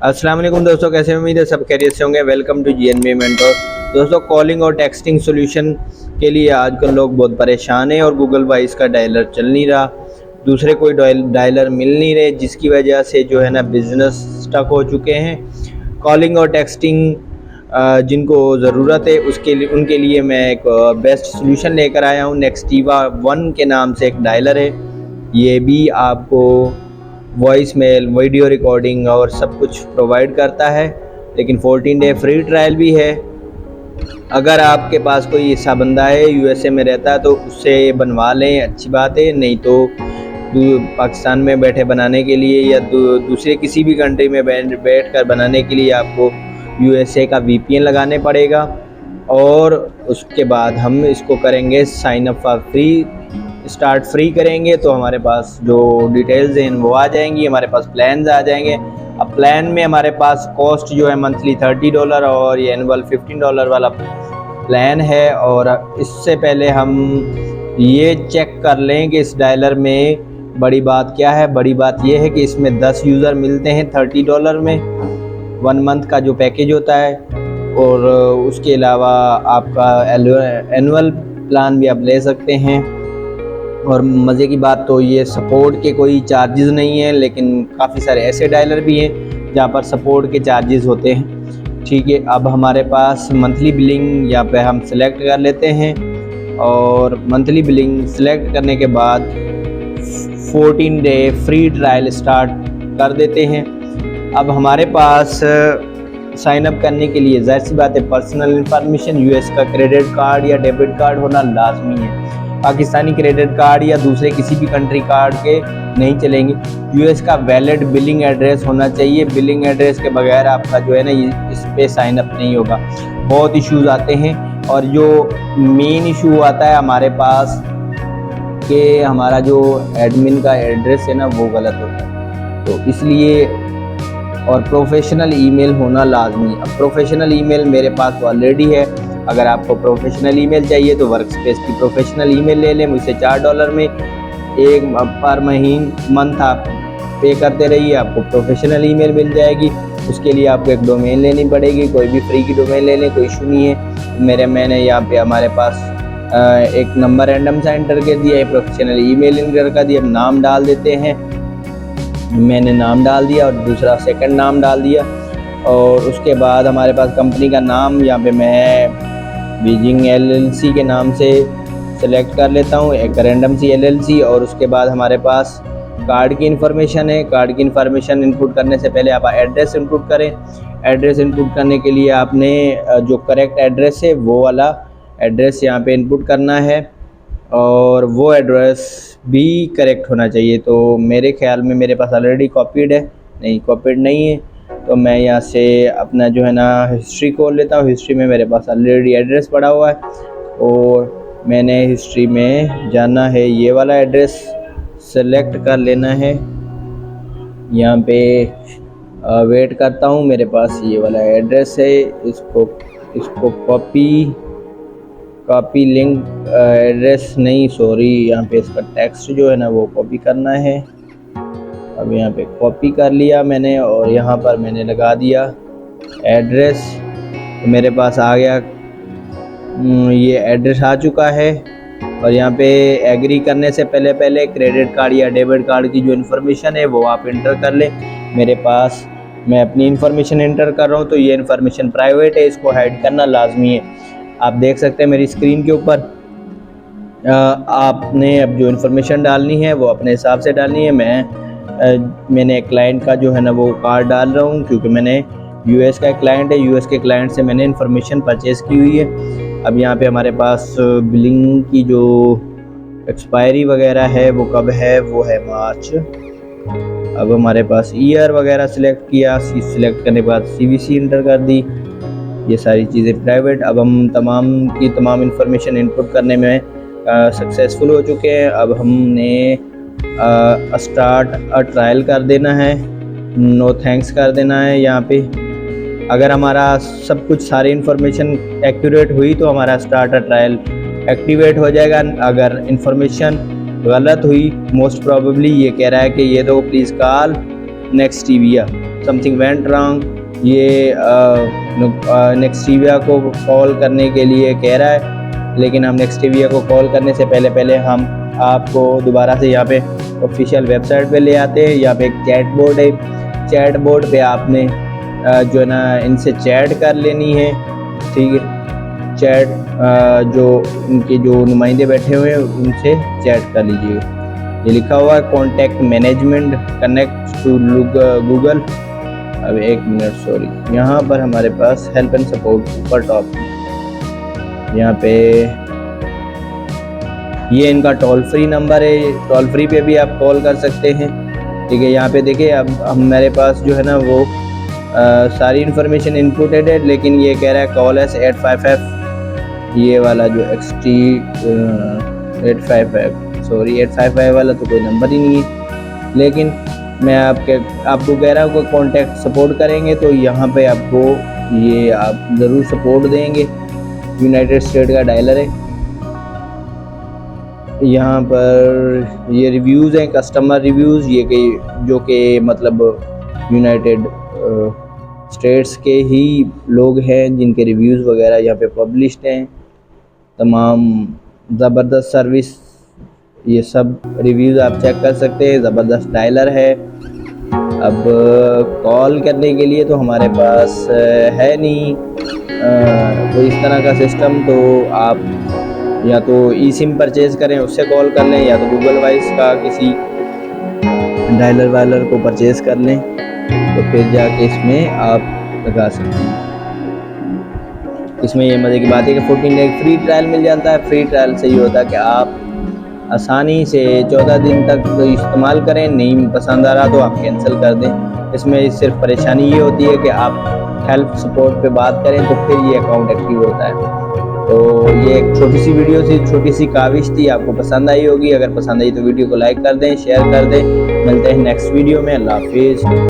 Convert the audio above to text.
अस्सलाम वालेकुम दोस्तों, कैसे उम्मीद है सब खैरियत से होंगे। Welcome to GNB mentor. दोस्तों, कॉलिंग और टेक्सटिंग सॉल्यूशन के लिए आजकल लोग बहुत परेशान हैं और गूगल वॉइस का डायलर चल नहीं रहा, दूसरे कोई डायलर मिल नहीं रहे, जिसकी वजह से जो है ना बिज़नेस स्टक हो चुके हैं। कॉलिंग और टेक्सटिंग जिनको ज़रूरत है उसके लिए उनके लिए मैं एक बेस्ट सॉल्यूशन लेकर आया हूँ। नेक्सटिवा 1 के नाम से एक डायलर है। ये भी आपको वॉइस मेल, वीडियो रिकॉर्डिंग और सब कुछ प्रोवाइड करता है, लेकिन 14 डे फ्री ट्रायल भी है। अगर आपके पास कोई ऐसा बंदा है यूएसए में रहता है तो उससे बनवा लें, अच्छी बात है। नहीं तो पाकिस्तान में बैठे बनाने के लिए या दूसरे किसी भी कंट्री में बैठ कर बनाने के लिए आपको यूएसए का वीपीएन लगाने पड़ेगा। और उसके बाद हम इसको करेंगे sign up for free, start free करेंगे तो हमारे पास जो डिटेल्स हैं वो आ जाएंगी, हमारे पास प्लान्स आ जाएंगे। अब प्लान में हमारे पास कॉस्ट जो है मंथली $30 और ये एनुअल $15 वाला प्लान है। और इससे पहले हम ये चेक कर लें कि इस डायलर में बड़ी बात क्या है। बड़ी बात ये है कि इसमें 10 यूज़र मिलते हैं $30 में, 1 मंथ का जो पैकेज होता है। और उसके अलावा आपका एनुअल प्लान भी आप ले सकते हैं। और मज़े की बात तो ये सपोर्ट के कोई चार्जेस नहीं है, लेकिन काफ़ी सारे ऐसे डायलर भी हैं जहाँ पर सपोर्ट के चार्जेस होते हैं। ठीक है, अब हमारे पास मंथली बिलिंग यहाँ पे हम सिलेक्ट कर लेते हैं और मंथली बिलिंग सिलेक्ट करने के बाद 14 डे फ्री ट्रायल स्टार्ट कर देते हैं। अब हमारे पास साइन अप करने के लिए जाहिर सी बात है पर्सनल इंफॉर्मेशन, यूएस का क्रेडिट कार्ड या डेबिट कार्ड होना लाजमी है। पाकिस्तानी क्रेडिट कार्ड या दूसरे किसी भी कंट्री कार्ड के नहीं चलेंगे। यूएस का वैलिड बिलिंग एड्रेस होना चाहिए। बिलिंग एड्रेस के बगैर आपका जो है ना इस पे साइन अप नहीं होगा। बहुत इश्यूज आते हैं और जो मेन इशू आता है हमारे पास कि हमारा जो एडमिन का एड्रेस है ना वो गलत होता है, तो इसलिए और प्रोफेशनल ईमेल होना लाजमी। अब प्रोफेशनल ईमेल मेरे पास ऑलरेडी है। अगर आपको प्रोफेशनल ईमेल चाहिए तो वर्कस्पेस की प्रोफेशनल ईमेल ले लें मुझसे $4 में एक पर मंथ आप पे करते रहिए, आपको प्रोफेशनल ईमेल मिल जाएगी। उसके लिए आपको एक डोमेन लेनी पड़ेगी, कोई भी फ्री की डोमेन ले लें, कोई इशू नहीं है। मैंने यहाँ पे हमारे पास एक नंबर रैंडम सा एंटर कर दिया है, प्रोफेशनल ईमेल एंटर कर दिया। अब नाम डाल देते हैं, मैंने नाम डाल दिया और दूसरा सेकंड नाम डाल दिया। और उसके बाद हमारे पास कंपनी का नाम यहाँ पे मैं बीजिंग LLC के नाम से सेलेक्ट कर लेता हूँ, एक रैंडम सी LLC। और उसके बाद हमारे पास कार्ड की इन्फॉर्मेशन है। कार्ड की इन्फॉर्मेशन इनपुट करने से पहले आप एड्रेस इनपुट करें। एड्रेस इनपुट करने के लिए आपने जो करेक्ट एड्रेस है वो वाला एड्रेस यहाँ पे इनपुट करना है और वो एड्रेस भी करेक्ट होना चाहिए। तो मेरे ख्याल में मेरे पास ऑलरेडी कॉपीड है, नहीं कॉपीड नहीं है, तो मैं यहाँ से अपना जो है ना हिस्ट्री खोल लेता हूँ। हिस्ट्री में मेरे पास ऑलरेडी एड्रेस पड़ा हुआ है और मैंने हिस्ट्री में जाना है, ये वाला एड्रेस सेलेक्ट कर लेना है। यहाँ पे वेट करता हूँ, मेरे पास ये वाला एड्रेस है। इसको कॉपी लिंक एड्रेस नहीं, सॉरी, यहाँ पे इसका टेक्स्ट जो है ना वो कॉपी करना है। अब यहाँ पे कॉपी कर लिया मैंने और यहाँ पर मैंने लगा दिया एड्रेस, तो मेरे पास आ गया, ये एड्रेस आ चुका है। और यहाँ पे एग्री करने से पहले क्रेडिट कार्ड या डेबिट कार्ड की जो इन्फॉर्मेशन है वो आप इंटर कर लें। मेरे पास मैं अपनी इन्फॉर्मेशन इंटर कर रहा हूँ, तो ये इन्फॉर्मेशन प्राइवेट है, इसको हाइड करना लाजमी है। आप देख सकते हैं मेरी स्क्रीन के ऊपर आपने अब जो इन्फॉर्मेशन डालनी है वो अपने हिसाब से डालनी है। मैंने क्लाइंट का जो है ना वो कार्ड डाल रहा हूँ, क्योंकि मैंने यूएस का क्लाइंट है, यूएस के क्लाइंट से मैंने इन्फॉर्मेशन परचेज़ की हुई है। अब यहाँ पे हमारे पास बिलिंग की जो एक्सपायरी वगैरह है वो कब है, वो है मार्च। अब हमारे पास ईयर वगैरह सिलेक्ट किया, सिलेक्ट करने के बाद CVC इंटर कर दी, ये सारी चीज़ें प्राइवेट। अब हम तमाम की तमाम इन्फॉर्मेशन इनपुट करने में सक्सेसफुल हो चुके हैं। अब हमने स्टार्ट ट्रायल कर देना है, नो थैंक्स कर देना है। यहाँ पे अगर हमारा सब कुछ सारी इन्फॉर्मेशन एक्यूरेट हुई तो हमारा स्टार्ट ट्रायल एक्टिवेट हो जाएगा। अगर इन्फॉर्मेशन गलत हुई, मोस्ट प्रोबेबली ये कह रहा है कि ये तो please call Nextiva, something went wrong, ये नेक्स्टिविया को कॉल करने के लिए कह रहा है, लेकिन हम नेक्स्टिविया को कॉल करने से पहले हम आपको दोबारा से यहाँ पे ऑफिशियल वेबसाइट पे ले आते हैं। यहाँ पे एक चैट बोर्ड है, चैट बोर्ड पे आपने जो है ना इनसे चैट कर लेनी है, ठीक है। चैट जो इनके जो नुमाइंदे बैठे हुए हैं उनसे चैट कर लीजिएगा। ये लिखा हुआ है contact management connect to Google. अब एक मिनट, सॉरी, यहाँ पर हमारे पास हेल्प एंड सपोर्ट ऊपर टॉप, यहाँ पे ये इनका टोल फ्री नंबर है, टोल फ्री पे भी आप कॉल कर सकते हैं, ठीक है। यहाँ पे देखिए अब हमारे पास जो है ना वो सारी इन्फॉर्मेशन इनपुटेड है, लेकिन ये कह रहा है कॉल एस 855, ये वाला जो XT 855 वाला तो कोई नंबर ही नहीं है। लेकिन मैं आपको कह रहा हूँ कि कॉन्टैक्ट सपोर्ट करेंगे तो यहाँ पे आपको ये आप ज़रूर सपोर्ट देंगे। यूनाइटेड स्टेट का डायलर है। यहाँ पर ये रिव्यूज़ हैं, कस्टमर रिव्यूज़, ये जो कि मतलब यूनाइटेड स्टेट्स के ही लोग हैं जिनके रिव्यूज़ वगैरह यहाँ पे पब्लिश्ड हैं। तमाम ज़बरदस्त सर्विस, ये सब रिव्यूज़ आप चेक कर सकते हैं। ज़बरदस्त डायलर है। अब कॉल करने के लिए तो हमारे पास है नहीं कोई इस तरह का सिस्टम, तो आप या तो ई सिम परचेज़ करें, उससे कॉल कर लें, या तो गूगल वॉइस का किसी डायलर वायलर को परचेज़ कर लें, तो फिर जाके इसमें आप लगा सकते हैं। इसमें ये मज़े की बात है कि 14 डे फ्री ट्रायल मिल जाता है। फ्री ट्रायल से ये होता है कि आप आसानी से 14 दिन तक इस्तेमाल करें, नहीं पसंद आ रहा तो आप कैंसिल कर दें। इसमें सिर्फ परेशानी ये होती है कि आप हेल्प सपोर्ट पे बात करें तो फिर ये अकाउंट एक्टिव होता है। तो ये एक छोटी सी वीडियो थी, छोटी सी काविश थी, आपको पसंद आई होगी। अगर पसंद आई तो वीडियो को लाइक कर दें, शेयर कर दें। मिलते हैं नेक्स्ट वीडियो में। अल्लाह हाफिज़।